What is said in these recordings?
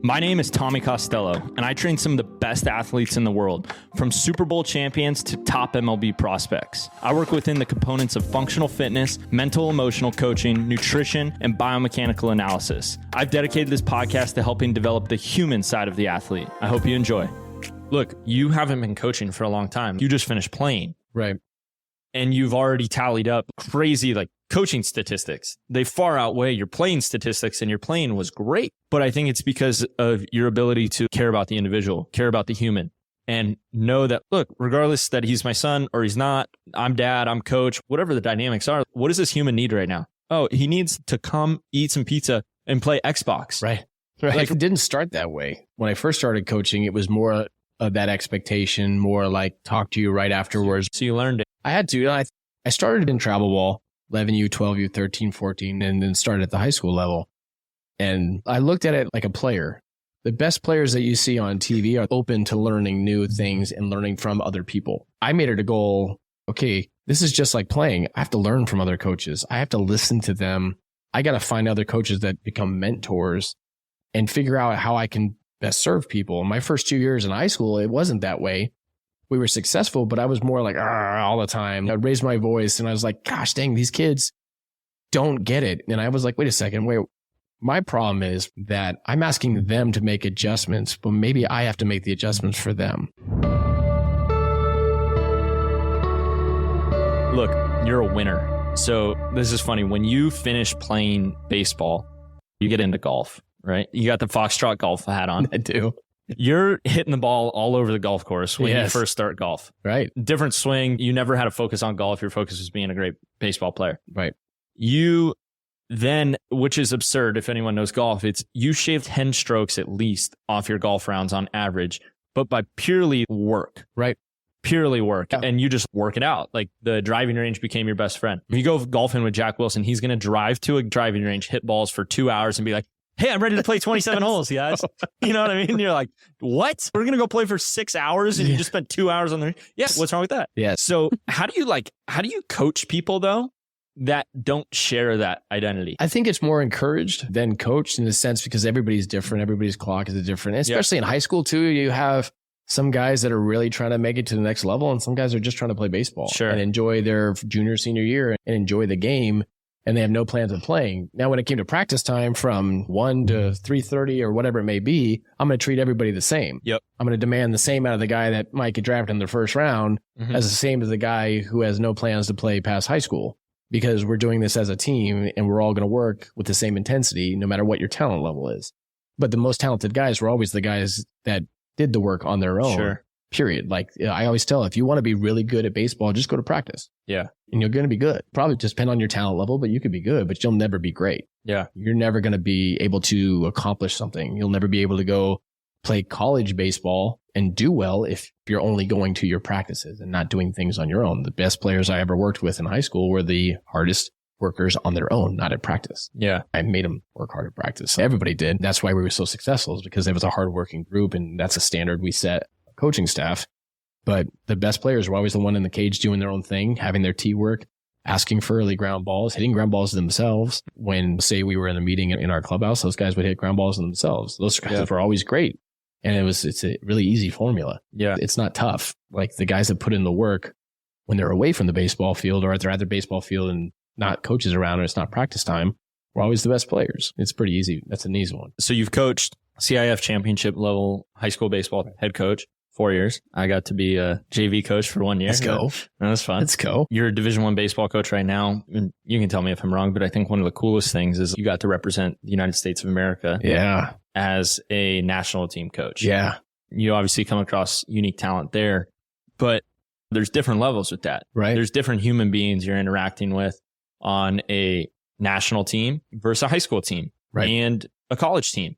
My name is Tommy Costello, and I train some of the best athletes in the world, from Super Bowl champions to top MLB prospects. I work within the components of functional fitness, mental emotional coaching, nutrition, and biomechanical analysis. I've dedicated this podcast to helping develop the human side of the athlete. I hope you enjoy. Look, you haven't been coaching for a long time. You just finished playing. Right. And you've already tallied up crazy coaching statistics. They far outweigh your playing statistics, and your playing was great. But I think it's because of your ability to care about the individual, care about the human, and know that, look, regardless that he's my son or he's not, I'm dad, I'm coach, whatever the dynamics are, what does this human need right now? Oh, he needs to come eat some pizza and play Xbox. Right. It didn't start that way. When I first started coaching, it was more of that expectation, more like talk to you right afterwards. So you learned it. I had to. I started in travel ball, 11U, 12U, 13, 14, and then started at the high school level. And I looked at it like a player. The best players that you see on TV are open to learning new things and learning from other people. I made it a goal. Okay, this is just like playing. I have to learn from other coaches. I have to listen to them. I got to find other coaches that become mentors and figure out how I can best serve people. In my first 2 years in high school, it wasn't that way. We were successful, but I was more like all the time. I'd raise my voice and I was like, gosh dang, these kids don't get it. And I was like, wait a second, my problem is that I'm asking them to make adjustments, but maybe I have to make the adjustments for them. Look, you're a winner. So this is funny. When you finish playing baseball, you get into golf, right? You got the Foxtrot golf hat on. I do. You're hitting the ball all over the golf course when you first start golf. Right. Different swing. You never had a focus on golf. Your focus was being a great baseball player. Right. You then, which is absurd if anyone knows golf, it's you shaved 10 strokes at least off your golf rounds on average, but by purely work. Right. Purely work. Yeah. And you just work it out. Like the driving range became your best friend. If you go golfing with Jack Wilson, he's going to drive to a driving range, hit balls for 2 hours and be like, hey, I'm ready to play 27 holes, guys. You know what I mean? You're like, what? We're going to go play for 6 hours and you just spent 2 hours on the... Yeah, what's wrong with that? Yeah. So how do you coach people though that don't share that identity? I think it's more encouraged than coached in the sense because everybody's different. Everybody's clock is different. Especially in high school too, you have some guys that are really trying to make it to the next level and some guys are just trying to play baseball and enjoy their junior, senior year and enjoy the game. And they have no plans of playing. Now, when it came to practice time from 1 to 3:30 or whatever it may be, I'm going to treat everybody the same. Yep. I'm going to demand the same out of the guy that might get drafted in the first round as the same as the guy who has no plans to play past high school because we're doing this as a team and we're all going to work with the same intensity no matter what your talent level is. But the most talented guys were always the guys that did the work on their own. Sure. Period. Like I always tell, if you want to be really good at baseball, just go to practice. Yeah. And you're going to be good. Probably just depend on your talent level, but you could be good, but you'll never be great. Yeah. You're never going to be able to accomplish something. You'll never be able to go play college baseball and do well if you're only going to your practices and not doing things on your own. The best players I ever worked with in high school were the hardest workers on their own, not at practice. Yeah. I made them work hard at practice. Everybody did. That's why we were so successful, is because it was a hardworking group and that's a standard we set coaching staff. But the best players were always the one in the cage doing their own thing, having their tee work, asking for early ground balls, hitting ground balls themselves. When, say, we were in a meeting in our clubhouse, those guys would hit ground balls themselves. Those guys were always great. And it's a really easy formula. Yeah. It's not tough. Like the guys that put in the work when they're away from the baseball field or they're at their baseball field and not coaches around or it's not practice time, were always the best players. It's pretty easy. That's an easy one. So you've coached CIF championship level high school baseball head coach. 4 years. I got to be a JV coach for 1 year. Let's go. That was fun. Let's go. You're a Division I baseball coach right now. And you can tell me if I'm wrong, but I think one of the coolest things is you got to represent the United States of America as a national team coach. Yeah. You obviously come across unique talent there, but there's different levels with that. Right. There's different human beings you're interacting with on a national team versus a high school team and a college team.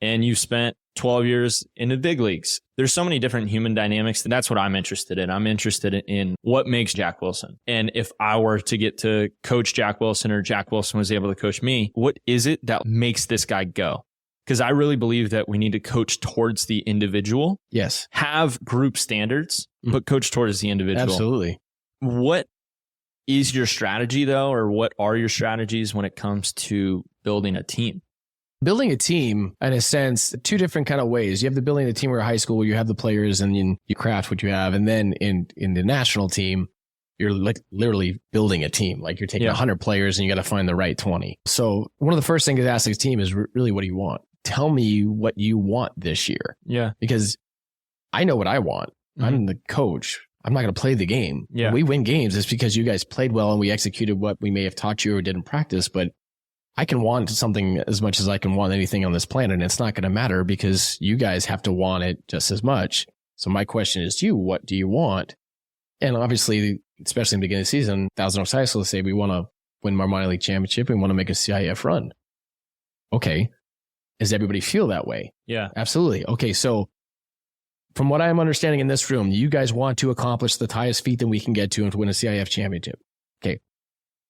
And you've spent 12 years in the big leagues. There's so many different human dynamics. And that's what I'm interested in. I'm interested in what makes Jack Wilson. And if I were to get to coach Jack Wilson or Jack Wilson was able to coach me, what is it that makes this guy go? Because I really believe that we need to coach towards the individual. Yes. Have group standards, but coach towards the individual. Absolutely. What is your strategy though? Or what are your strategies when it comes to building a team? Building a team, in a sense, two different kind of ways. You have the building a team where high school, where you have the players and you craft what you have. And then in the national team, you're like literally building a team. Like you're taking 100 players and you got to find the right 20. So one of the first things to ask a team is really, what do you want? Tell me what you want this year. Yeah. Because I know what I want. Mm-hmm. I'm the coach. I'm not going to play the game. Yeah. When we win games, it's because you guys played well and we executed what we may have taught you or did in practice. But I can want something as much as I can want anything on this planet. And it's not going to matter because you guys have to want it just as much. So my question is to you, what do you want? And obviously, especially in the beginning of the season, Thousand Oaks High School say we want to win our minor league championship. We want to make a CIF run. Okay. Does everybody feel that way? Yeah. Absolutely. Okay. So from what I'm understanding in this room, you guys want to accomplish the highest feat that we can get to and to win a CIF championship. Okay.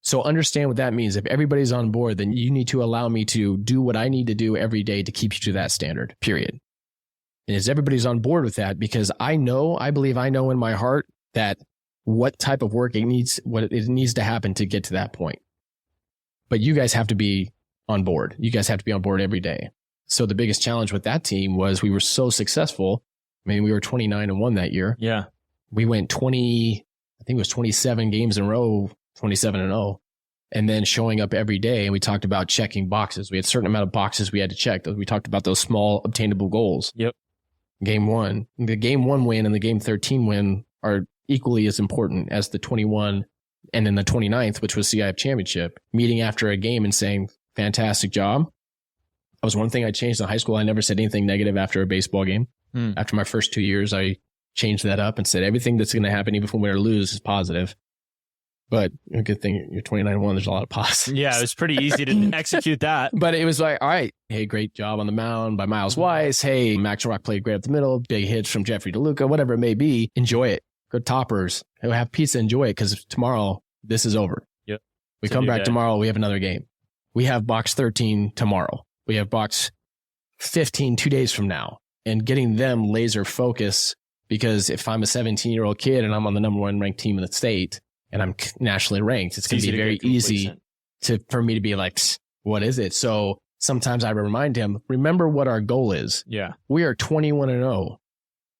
So understand what that means. If everybody's on board, then you need to allow me to do what I need to do every day to keep you to that standard, period. And is everybody's on board with that? Because I believe I know in my heart that what type of work it needs to happen to get to that point. But you guys have to be on board. You guys have to be on board every day. So the biggest challenge with that team was we were so successful. I mean, we were 29-1 that year. Yeah. We went 27 games in a row, 27-0, and then showing up every day. And we talked about checking boxes. We had a certain amount of boxes we had to check. We talked about those small obtainable goals. Yep. Game 1, the game 1 win and the game 13 win are equally as important as the 21 and then the 29th, which was CIF championship. Meeting after a game and saying, fantastic job. That was one thing I changed in high school. I never said anything negative after a baseball game. After my first 2 years, I changed that up and said everything that's going to happen, even if we win or lose, is positive. But a good thing you're 29-1. There's a lot of positives. Yeah, it was pretty easy to execute that. But it was like, all right, hey, great job on the mound by Miles Weiss. Hey, Max Rock played great up the middle. Big hits from Jeffrey DeLuca, whatever it may be. Enjoy it. Good toppers. Have pizza. Enjoy it because tomorrow this is over. Yep. We come back tomorrow. We have another game. We have box 13 tomorrow. We have box 15 2 days from now. And getting them laser focus, because if I'm a 17-year-old kid and I'm on the number 1 ranked team in the state and I'm nationally ranked, it's going to be very easy for me to be like, what is it? So sometimes I remind him, remember what our goal is. Yeah. We are 21-0.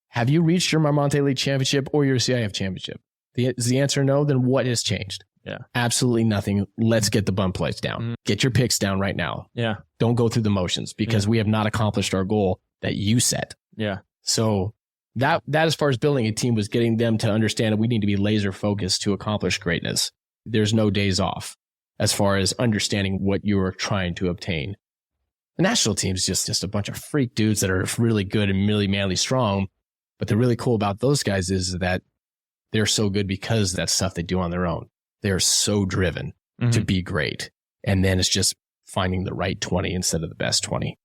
Have you reached your Marmonte League championship or your CIF championship? Is the answer no? Then what has changed? Yeah. Absolutely nothing. Let's get the bum plays down. Get your picks down right now. Yeah. Don't go through the motions because we have not accomplished our goal that you set. Yeah. So that as far as building a team was getting them to understand that we need to be laser focused to accomplish greatness. There's no days off as far as understanding what you are trying to obtain. The national team is just a bunch of freak dudes that are really good and really manly strong. But the really cool about those guys is that they're so good because of that stuff they do on their own. They're so driven to be great. And then it's just finding the right 20 instead of the best 20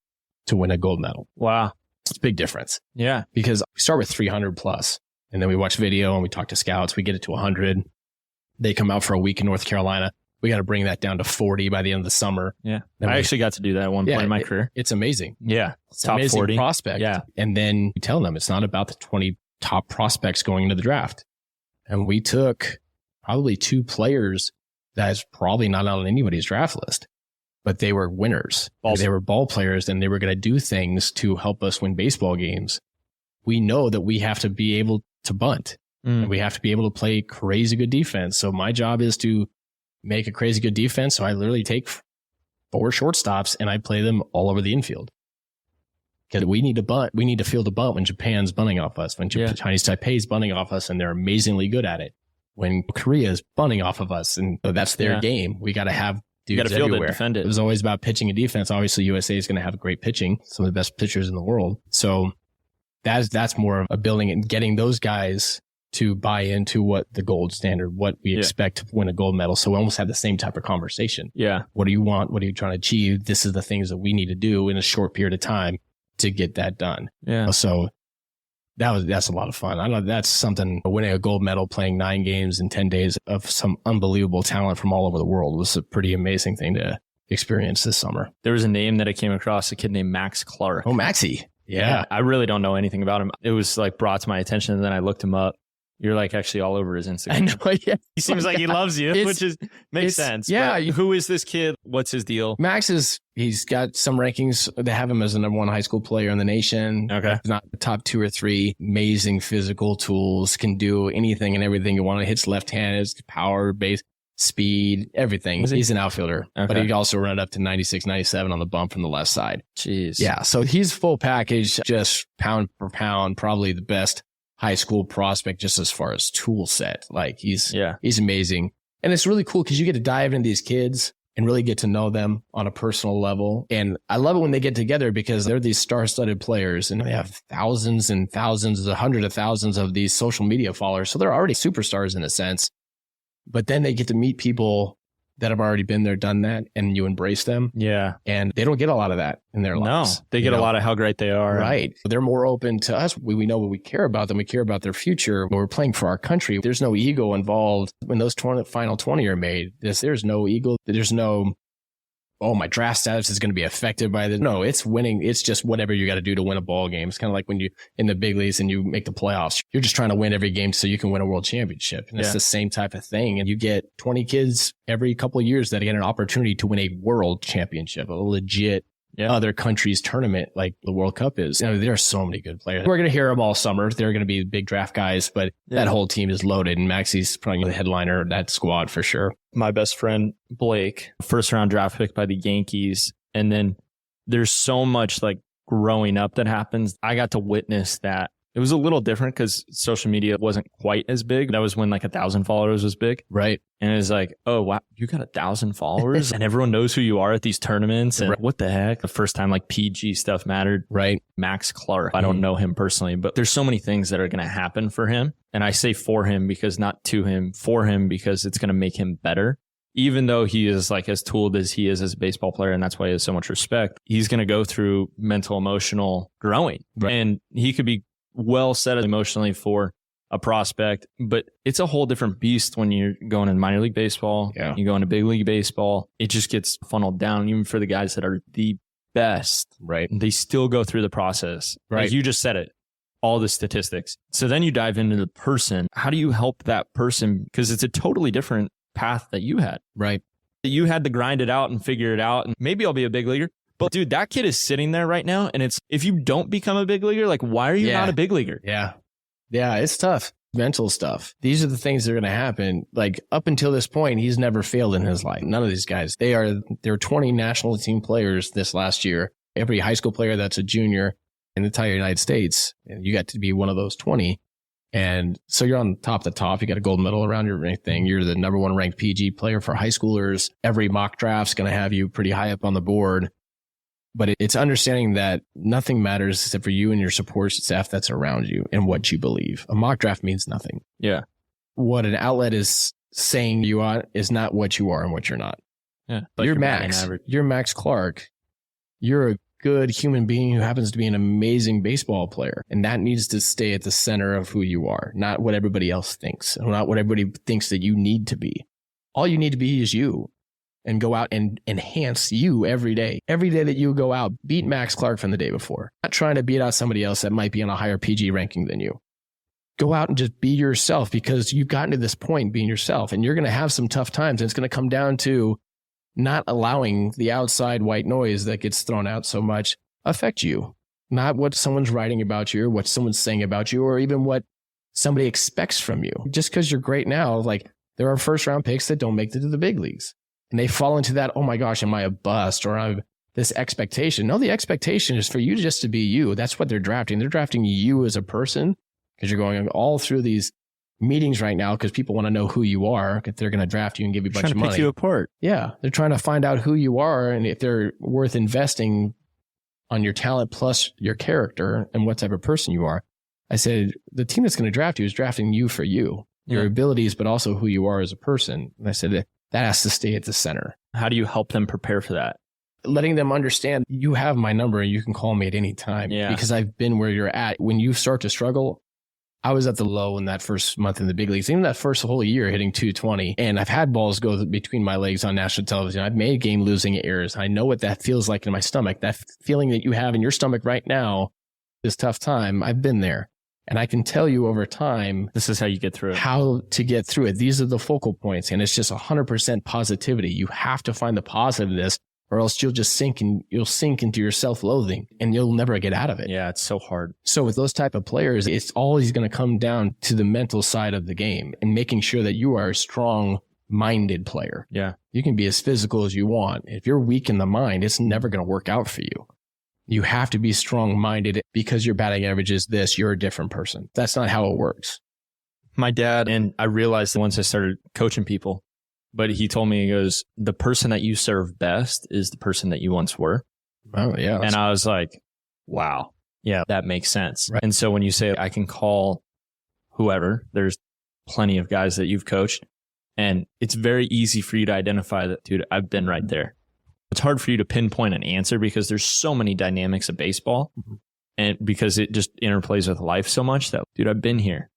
to win a gold medal. Wow. It's a big difference. Yeah. Because we start with 300 plus, and then we watch video and we talk to scouts. We get it to 100. They come out for a week in North Carolina. We got to bring that down to 40 by the end of the summer. Yeah. I actually got to do that at one point in my career. It's amazing. Yeah. It's top amazing 40 prospect. Yeah. And then you tell them it's not about the 20 top prospects going into the draft. And we took probably 2 players that's probably not on anybody's draft list, but they were winners. They were ball players and they were going to do things to help us win baseball games. We know that we have to be able to bunt and we have to be able to play crazy good defense. So my job is to make a crazy good defense. So I literally take 4 shortstops and I play them all over the infield. Because we need to bunt. We need to field a bunt when Japan's bunting off us, when Chinese Taipei is bunting off us and they're amazingly good at it. When Korea is bunting off of us and that's their game, we got to have dudes everywhere. Defend it. It was always about pitching and defense. Obviously, USA is going to have great pitching, some of the best pitchers in the world. So that's more of a building and getting those guys to buy into what the gold standard, what we expect to win a gold medal. So we almost have the same type of conversation. Yeah. What do you want? What are you trying to achieve? This is the things that we need to do in a short period of time to get that done. Yeah. So that's a lot of fun. I know that's something. Winning a gold medal, playing 9 games in 10 days of some unbelievable talent from all over the world was a pretty amazing thing to experience this summer. There was a name that I came across, a kid named Max Clark. Oh, Maxie. Yeah. I really don't know anything about him. It was like brought to my attention and then I looked him up You're like actually all over his Instagram. I know. Yeah. He seems like he loves you, which makes sense. Yeah. But who is this kid? What's his deal? Max he's got some rankings that have him as the #1 high school player in the nation. Okay. Not the top 2 or 3. Amazing physical tools, can do anything and everything you want. Hits left-handed, power, base, speed, everything. He's an outfielder, but he also run it up to 96, 97 on the bump from the left side. Jeez. Yeah. So he's full package, just pound for pound, probably the best high school prospect just as far as tool set. Like he's amazing. And it's really cool because you get to dive into these kids and really get to know them on a personal level. And I love it when they get together because they're these star-studded players and they have thousands and thousands, hundreds of thousands of these social media followers. So they're already superstars in a sense, but then they get to meet people that have already been there, done that, and you embrace them. Yeah. And they don't get a lot of that in their lives. No, they get a lot of how great they are. Right. They're more open to us. We know what we care about them. We care about their future. When we're playing for our country, there's no ego involved. When those final 20 are made, there's no ego. There's no, oh, my draft status is going to be affected by this. No, it's winning. It's just whatever you got to do to win a ball game. It's kind of like when you in the big leagues and you make the playoffs. You're just trying to win every game so you can win a world championship. And it's the same type of thing. And you get 20 kids every couple of years that get an opportunity to win a world championship, a legit other countries' tournament like the World Cup is. You know, there are so many good players. We're going to hear them all summer. They're going to be big draft guys, but that whole team is loaded. And Maxi's probably the headliner of that squad for sure. My best friend, Blake, first round draft pick by the Yankees. And then there's so much like growing up that happens. I got to witness that. It was a little different because social media wasn't quite as big. That was when like 1,000 followers was big. Right. And it was like, oh, wow, you got 1,000 followers and everyone knows who you are at these tournaments. And what the heck? The first time like PG stuff mattered. Right. Max Clark. I don't know him personally, but there's so many things that are going to happen for him. And I say for him because not to him, for him because it's going to make him better. Even though he is like as tooled as he is as a baseball player, and that's why he has so much respect, he's going to go through mental, emotional growing. Right. And he could be well set emotionally for a prospect, but it's a whole different beast when you're going in minor league baseball. Yeah. You go into big league baseball. It just gets funneled down, even for the guys that are the best. Right. They still go through the process. Right. Like you just said it, all the statistics. So then you dive into the person. How do you help that person? Because it's a totally different path that you had. Right. You had to grind it out and figure it out. And maybe I'll be a big leaguer. But dude, that kid is sitting there right now. And it's, if you don't become a big leaguer, like, why are you not a big leaguer? Yeah. Yeah. It's tough. Mental stuff. These are the things that are going to happen. Like up until this point, he's never failed in his life. None of these guys, they're 20 national team players this last year. Every high school player that's a junior in the entire United States. And you got to be one of those 20. And so you're on top of the top. You got a gold medal around your thing. You're the #1 ranked PG player for high schoolers. Every mock draft's going to have you pretty high up on the board. But it's understanding that nothing matters except for you and your support staff that's around you and what you believe. A mock draft means nothing. Yeah. What an outlet is saying you are is not what you are and what you're not. Yeah. Like you're Max. You're Max Clark. You're a good human being who happens to be an amazing baseball player. And that needs to stay at the center of who you are, not what everybody else thinks, and not what everybody thinks that you need to be. All you need to be is you. And go out and enhance you every day. Every day that you go out, beat Max Clark from the day before. Not trying to beat out somebody else that might be on a higher PG ranking than you. Go out and just be yourself because you've gotten to this point being yourself. And you're going to have some tough times. And it's going to come down to not allowing the outside white noise that gets thrown out so much affect you. Not what someone's writing about you or what someone's saying about you or even what somebody expects from you. Just because you're great now, like there are first round picks that don't make it to the big leagues. And they fall into that, oh my gosh, am I a bust or I'm this expectation? No, the expectation is for you just to be you. That's what they're drafting. They're drafting you as a person because you're going all through these meetings right now because people want to know who you are. If they're going to draft you and give you a bunch of money. Trying to pick you apart. Yeah. They're trying to find out who you are and if they're worth investing on your talent plus your character and what type of person you are. I said, the team that's going to draft you is drafting you for you, your abilities, but also who you are as a person. And I said, that has to stay at the center. How do you help them prepare for that? Letting them understand you have my number and you can call me at any time because I've been where you're at. When you start to struggle, I was at the low in that first month in the big leagues, even that first whole year hitting 220. And I've had balls go between my legs on national television. I've made game losing errors. I know what that feels like in my stomach. That feeling that you have in your stomach right now, this tough time, I've been there. And I can tell you over time, this is how you get through it. How to get through it. These are the focal points. And it's just 100% positivity. You have to find the positiveness, or else you'll sink into your self-loathing and you'll never get out of it. Yeah, it's so hard. So with those type of players, it's always going to come down to the mental side of the game and making sure that you are a strong-minded player. Yeah. You can be as physical as you want. If you're weak in the mind, it's never going to work out for you. You have to be strong-minded. Because your batting average is this, you're a different person. That's not how it works. My dad, and I realized once I started coaching people, but he told me, he goes, the person that you serve best is the person that you once were. Oh, yeah. And I was like, wow, yeah, that makes sense. Right. And so when you say I can call whoever, there's plenty of guys that you've coached, and it's very easy for you to identify that, dude, I've been right there. It's hard for you to pinpoint an answer because there's so many dynamics of baseball, and because it just interplays with life so much that, dude, I've been here.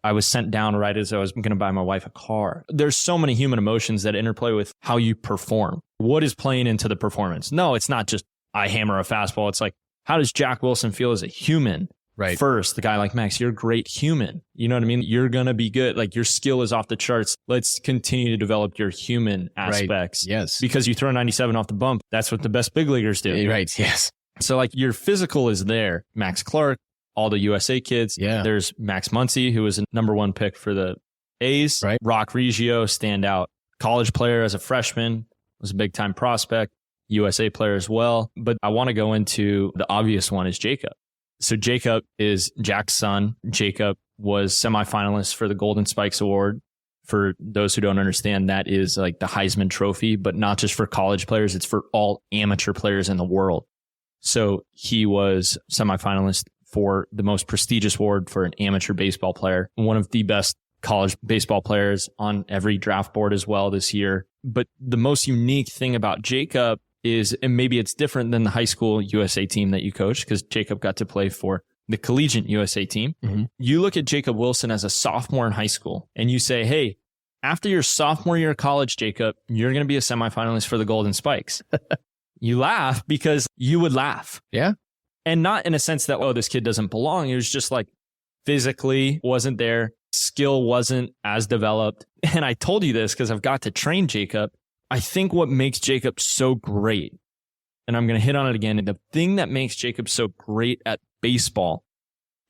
I was sent down right as I was going to buy my wife a car. There's so many human emotions that interplay with how you perform. What is playing into the performance? No, it's not just I hammer a fastball. It's like, how does Jack Wilson feel as a human? Right. First, the guy like Max, you're a great human. You know what I mean? You're going to be good. Like, your skill is off the charts. Let's continue to develop your human aspects. Right. Yes. Because you throw 97 off the bump. That's what the best big leaguers do. Right. Yes. So like, your physical is there. Max Clark, all the USA kids. Yeah. There's Max Muncy, who was a #1 pick for the A's. Right. Rock Reggio, standout college player as a freshman, was a big time prospect, USA player as well. But I want to go into the obvious one is Jacob. So Jacob is Jack's son. Jacob was semifinalist for the Golden Spikes Award. For those who don't understand, that is like the Heisman Trophy, but not just for college players. It's for all amateur players in the world. So he was semifinalist for the most prestigious award for an amateur baseball player. One of the best college baseball players on every draft board as well this year. But the most unique thing about Jacob is, and maybe it's different than the high school USA team that you coached, because Jacob got to play for the collegiate USA team. Mm-hmm. You look at Jacob Wilson as a sophomore in high school and you say, hey, after your sophomore year of college, Jacob, you're going to be a semifinalist for the Golden Spikes. You laugh because you would laugh. Yeah. And not in a sense that, oh, this kid doesn't belong. It was just like physically wasn't there. Skill wasn't as developed. And I told you this because I've got to train Jacob. I think what makes Jacob so great, and I'm going to hit on it again, the thing that makes Jacob so great at baseball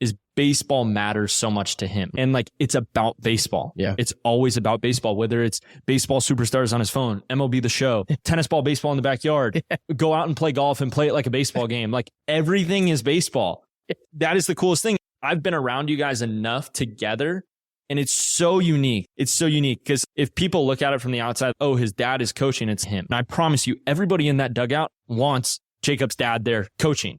is baseball matters so much to him. And like, it's about baseball. Yeah. It's always about baseball, whether it's baseball superstars on his phone, MLB The Show, tennis ball, baseball in the backyard, go out and play golf and play it like a baseball game. Like, everything is baseball. That is the coolest thing. I've been around you guys enough together, and it's so unique. It's so unique because if people look at it from the outside, oh, his dad is coaching, it's him. And I promise you, everybody in that dugout wants Jacob's dad there coaching.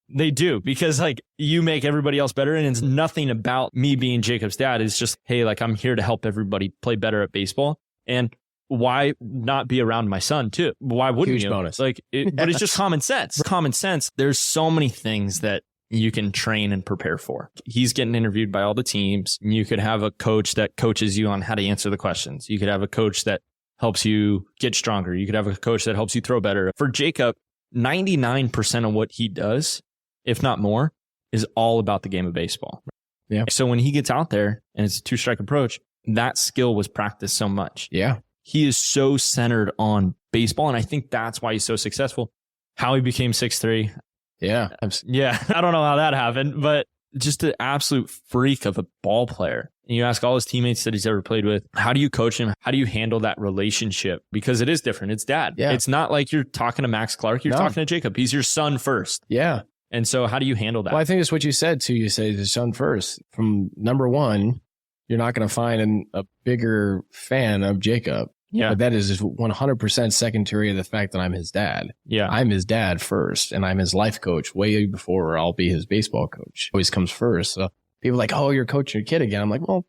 They do, because like, you make everybody else better, and it's nothing about me being Jacob's dad. It's just, hey, like, I'm here to help everybody play better at baseball. And why not be around my son too? Why wouldn't you? Huge bonus. Like, but it's just common sense. Common sense. There's so many things that you can train and prepare for. He's getting interviewed by all the teams. You could have a coach that coaches you on how to answer the questions. You could have a coach that helps you get stronger. You could have a coach that helps you throw better. For Jacob, 99% of what he does, if not more, is all about the game of baseball. Yeah. So when he gets out there and it's a 2-strike approach, that skill was practiced so much. Yeah. He is so centered on baseball, and I think that's why he's so successful. How he became 6'3". Yeah. Yeah. I don't know how that happened, but just an absolute freak of a ball player. And you ask all his teammates that he's ever played with, how do you coach him? How do you handle that relationship? Because it is different. It's dad. Yeah. It's not like you're talking to Max Clark. You're talking to Jacob. He's your son first. Yeah. And so how do you handle that? Well, I think it's what you said too. You say the son first. From #1, you're not going to find a bigger fan of Jacob. Yeah. But that is just 100% secondary to the fact that I'm his dad. Yeah. I'm his dad first, and I'm his life coach way before I'll be his baseball coach. Always comes first. So people are like, oh, you're coaching your kid again. I'm like, well,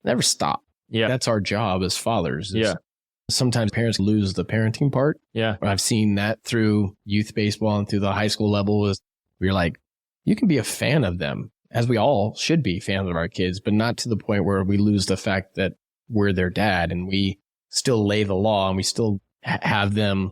never stop. Yeah. That's our job as fathers. Yeah. Sometimes parents lose the parenting part. Yeah. I've seen that through youth baseball and through the high school level is where you're like, you can be a fan of them, as we all should be fans of our kids, but not to the point where we lose the fact that we're their dad and we still lay the law and we still have them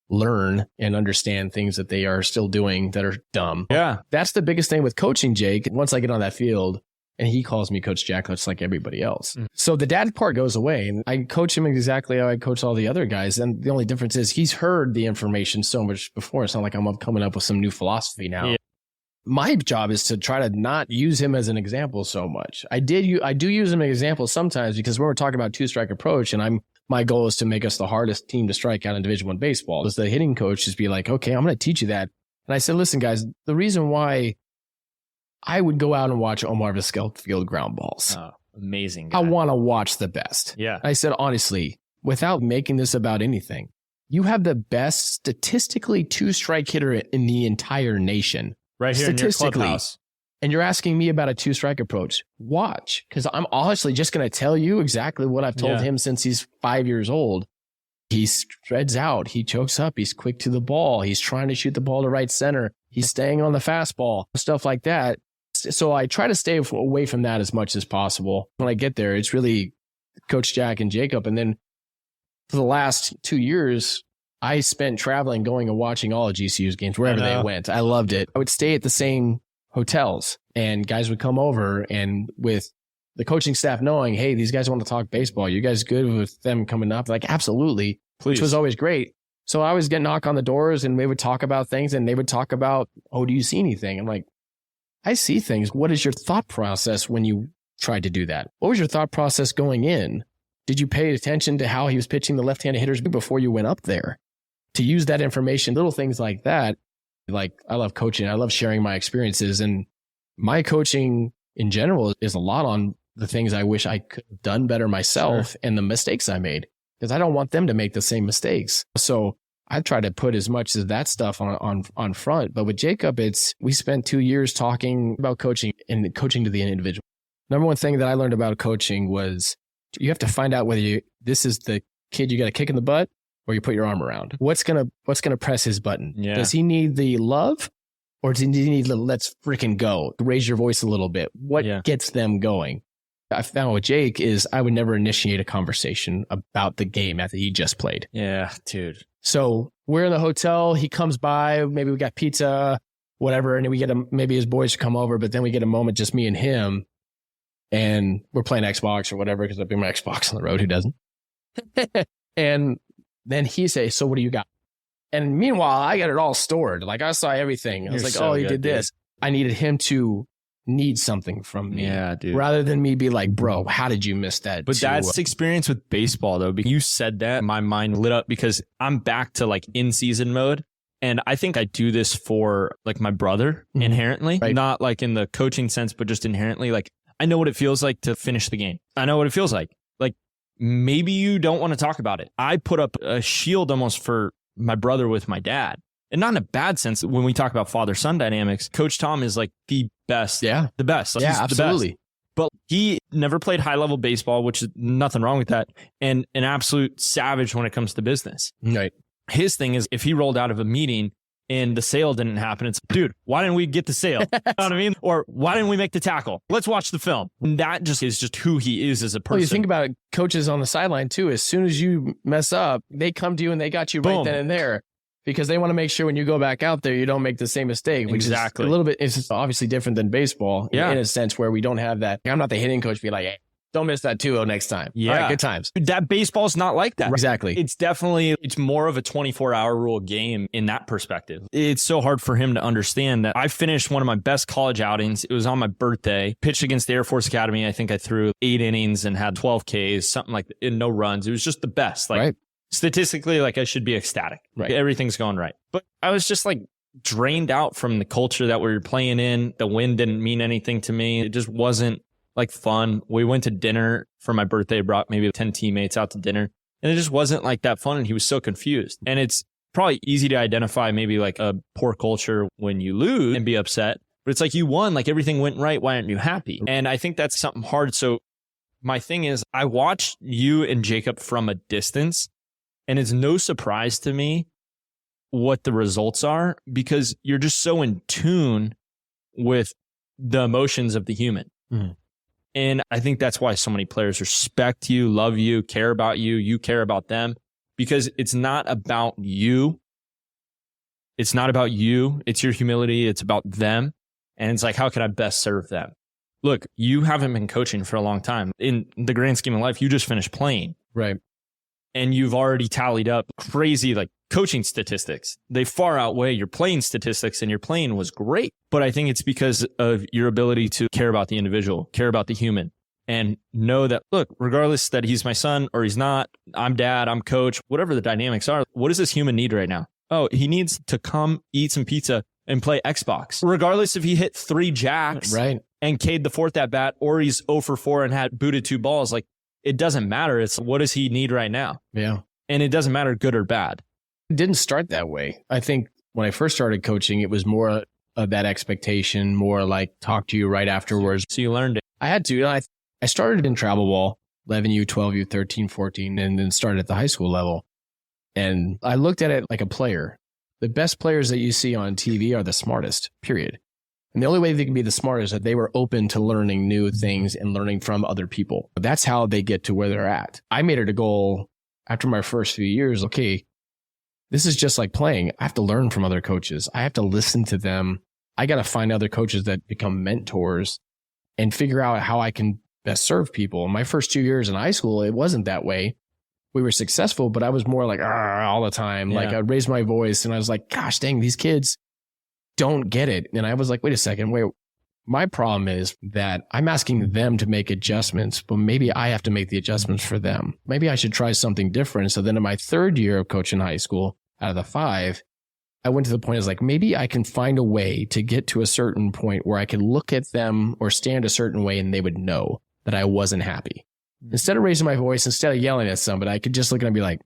learn and understand things that they are still doing that are dumb. Yeah. That's the biggest thing with coaching, Jake. Once I get on that field, and he calls me Coach Jack, just like everybody else. So the dad part goes away, and I coach him exactly how I coach all the other guys. And the only difference is he's heard the information so much before. It's not like I'm coming up with some new philosophy now. Yeah. My job is to try to not use him as an example so much. I do use him as an example sometimes, because when we're talking about two-strike approach, and my goal is to make us the hardest team to strike out in Division I baseball. As the hitting coach, just be like, okay, I'm going to teach you that. And I said, listen, guys, the reason why I would go out and watch Omar Vizquel field ground balls. Oh, amazing guy. I want to watch the best. Yeah. I said, honestly, without making this about anything, you have the best statistically two-strike hitter in the entire nation. Right here in your clubhouse. And you're asking me about a two-strike approach. Watch, because I'm honestly just going to tell you exactly what I've told him since he's 5 years old. He spreads out. He chokes up. He's quick to the ball. He's trying to shoot the ball to right center. He's staying on the fastball, stuff like that. So I try to stay away from that as much as possible. When I get there, it's really Coach Jack and Jacob. And then for the last 2 years, I spent traveling, going and watching all of GCU's games, wherever they went. I loved it. I would stay at the same hotels, and guys would come over, and with the coaching staff knowing, hey, these guys want to talk baseball. You guys good with them coming up? Like, absolutely. Please. Which was always great. So I was getting knock on the doors, and we would talk about things, and they would talk about, oh, do you see anything? I'm like, I see things. What is your thought process when you tried to do that? What was your thought process going in? Did you pay attention to how he was pitching the left-handed hitters before you went up there? To use that information, little things like that. Like, I love coaching. I love sharing my experiences, and my coaching in general is a lot on the things I wish I could have done better myself and the mistakes I made, because I don't want them to make the same mistakes. So I try to put as much of that stuff on front. But with Jacob, we spent 2 years talking about coaching and coaching to the individual. Number one thing that I learned about coaching was you have to find out whether this is the kid you got to kick in the butt, or you put your arm around. What's gonna press his button? Yeah. Does he need the love, or does he need the let's freaking go? Raise your voice a little bit. What gets them going? I found with Jake is I would never initiate a conversation about the game after he just played. Yeah, dude. So we're in the hotel. He comes by. Maybe we got pizza, whatever, and we get maybe his boys come over. But then we get a moment just me and him, and we're playing Xbox or whatever, because I bring my Xbox on the road. Who doesn't? And then he says, so what do you got? And meanwhile, I got it all stored. Like, I saw everything. I was like, so you did this. I needed him to need something from me. Yeah, dude. Rather than me be like, bro, how did you miss that? But that's experience with baseball, though. You said that, my mind lit up, because I'm back to like in-season mode. And I think I do this for like my brother inherently, not like in the coaching sense, but just inherently. Like, I know what it feels like to finish the game. I know what it feels like. Maybe you don't want to talk about it. I put up a shield almost for my brother with my dad. And not in a bad sense. When we talk about father-son dynamics, Coach Tom is like the best. Yeah. The best. Like, he's absolutely. The best. But he never played high-level baseball, which is nothing wrong with that, and an absolute savage when it comes to business. Right. His thing is, if he rolled out of a meeting and the sale didn't happen, it's, dude, why didn't we get the sale? You know what I mean? Or why didn't we make the tackle? Let's watch the film. And that just is just who he is as a person. Well, you think about it, coaches on the sideline too, as soon as you mess up, they come to you and they got you right then and there, because they want to make sure when you go back out there, you don't make the same mistake, which is a little bit, it's obviously different than baseball in a sense where we don't have that. I'm not the hitting coach be like, hey, don't miss that 2-0 next time. Yeah. All right, good times. That baseball's not like that. Exactly. It's more of a 24-hour rule game in that perspective. It's so hard for him to understand that I finished one of my best college outings. It was on my birthday. Pitched against the Air Force Academy. I think I threw 8 innings and had 12 Ks, something like that, and no runs. It was just the best. Like, statistically, like, I should be ecstatic. Right. Everything's going right. But I was just like drained out from the culture that we were playing in. The win didn't mean anything to me. It just wasn't like fun. We went to dinner for my birthday, brought maybe 10 teammates out to dinner, and it just wasn't like that fun. And he was so confused. And it's probably easy to identify maybe like a poor culture when you lose and be upset, but it's like you won, like everything went right. Why aren't you happy? And I think that's something hard. So my thing is, I watched you and Jacob from a distance, and it's no surprise to me what the results are, because you're just so in tune with the emotions of the human. Mm-hmm. And I think that's why so many players respect you, love you, care about you, you care about them, because it's not about you. It's not about you. It's your humility. It's about them. And it's like, how can I best serve them? Look, you haven't been coaching for a long time. In the grand scheme of life, you just finished playing. Right. And you've already tallied up crazy like coaching statistics. They far outweigh your playing statistics, and your playing was great. But I think it's because of your ability to care about the individual, care about the human, and know that, look, regardless that he's my son or he's not, I'm dad, I'm coach, whatever the dynamics are, what does this human need right now? Oh, he needs to come eat some pizza and play Xbox. Regardless if he hit 3 jacks and K'd the 4th at bat, or he's 0 for 4 and had booted 2 balls, like it doesn't matter. It's what does he need right now? Yeah. And it doesn't matter good or bad. It didn't start that way. I think when I first started coaching, it was more of that expectation, more like talk to you right afterwards. So you learned it. I had to. I started in travel ball, 11U, 12U, 13, 14, and then started at the high school level. And I looked at it like a player. The best players that you see on TV are the smartest, period. And the only way they can be the smartest is that they were open to learning new things and learning from other people. That's how they get to where they're at. I made it a goal after my first few years. Okay, this is just like playing. I have to learn from other coaches. I have to listen to them. I got to find other coaches that become mentors and figure out how I can best serve people. My first 2 years in high school, it wasn't that way. We were successful, but I was more like all the time. Yeah. Like I'd raise my voice and I was like, gosh dang, these kids don't get it. And I was like, wait a second, my problem is that I'm asking them to make adjustments, but maybe I have to make the adjustments for them. Maybe I should try something different. So then in my 3rd year of coaching high school, out of the 5, I went to the point, I was like, maybe I can find a way to get to a certain point where I could look at them or stand a certain way and they would know that I wasn't happy. Instead of raising my voice, instead of yelling at somebody, I could just look at them and be like,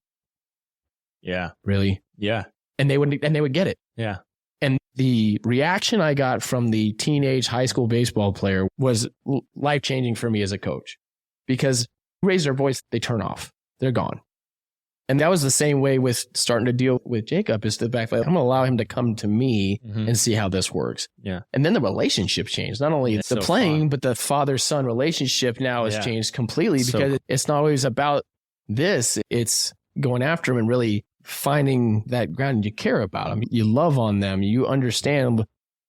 yeah, really? Yeah. And they would get it. Yeah. And the reaction I got from the teenage high school baseball player was life-changing for me as a coach, because raise their voice, they turn off, they're gone. And that was the same way with starting to deal with Jacob, is the fact that I'm going to allow him to come to me and see how this works. Yeah. And then the relationship changed. Not only the playing, but the father-son relationship now has changed completely, because it's not always about this. It's going after him and really finding that ground. You care about them. You love on them. You understand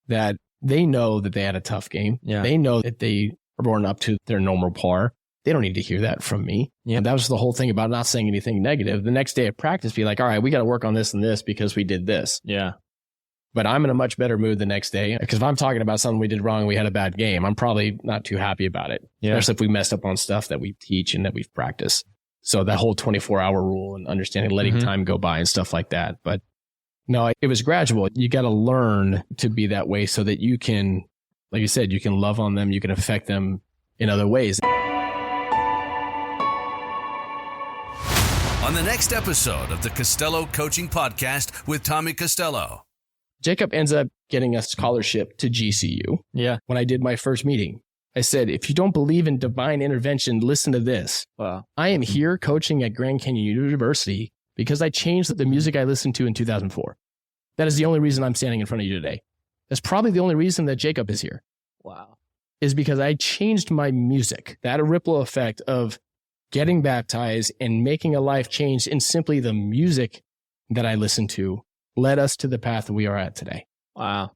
that they know that they had a tough game. Yeah. They know that they are born up to their normal par. They don't need to hear that from me. Yeah. And that was the whole thing about not saying anything negative. The next day at practice, be like, all right, we got to work on this and this because we did this. Yeah. But I'm in a much better mood the next day, because if I'm talking about something we did wrong, we had a bad game, I'm probably not too happy about it. Yeah. Especially if we messed up on stuff that we teach and that we've practiced. So that whole 24-hour rule and understanding, letting time go by and stuff like that. But no, it was gradual. You got to learn to be that way so that you can, like you said, you can love on them. You can affect them in other ways. On the next episode of the Costello Coaching Podcast with Tommy Costello. Jacob ends up getting a scholarship to GCU. Yeah. When I did my first meeting, I said, if you don't believe in divine intervention, listen to this. Wow. I am here coaching at Grand Canyon University because I changed the music I listened to in 2004. That is the only reason I'm standing in front of you today. That's probably the only reason that Jacob is here. Wow. Is because I changed my music. That a ripple effect of getting baptized and making a life change in simply the music that I listened to led us to the path that we are at today. Wow.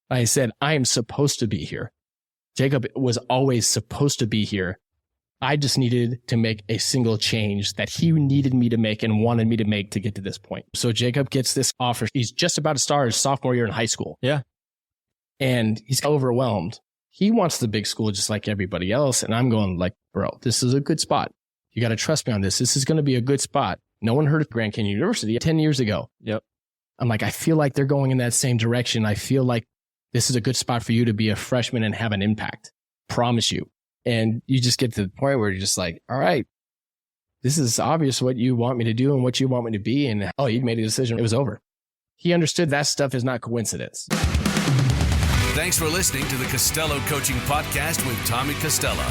I said, I am supposed to be here. Jacob was always supposed to be here. I just needed to make a single change that he needed me to make and wanted me to make to get to this point. So Jacob gets this offer. He's just about to start his sophomore year in high school. Yeah. And he's overwhelmed. He wants the big school just like everybody else. And I'm going like, bro, this is a good spot. You got to trust me on this. This is going to be a good spot. No one heard of Grand Canyon University 10 years ago. Yep. I'm like, I feel like they're going in that same direction. I feel like this is a good spot for you to be a freshman and have an impact. Promise you. And you just get to the point where you're just like, all right, this is obvious what you want me to do and what you want me to be. And you made a decision. It was over. He understood that stuff is not coincidence. Thanks for listening to the Costello Coaching Podcast with Tommy Costello.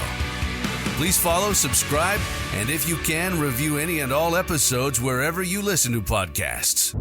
Please follow, subscribe, and if you can, review any and all episodes wherever you listen to podcasts.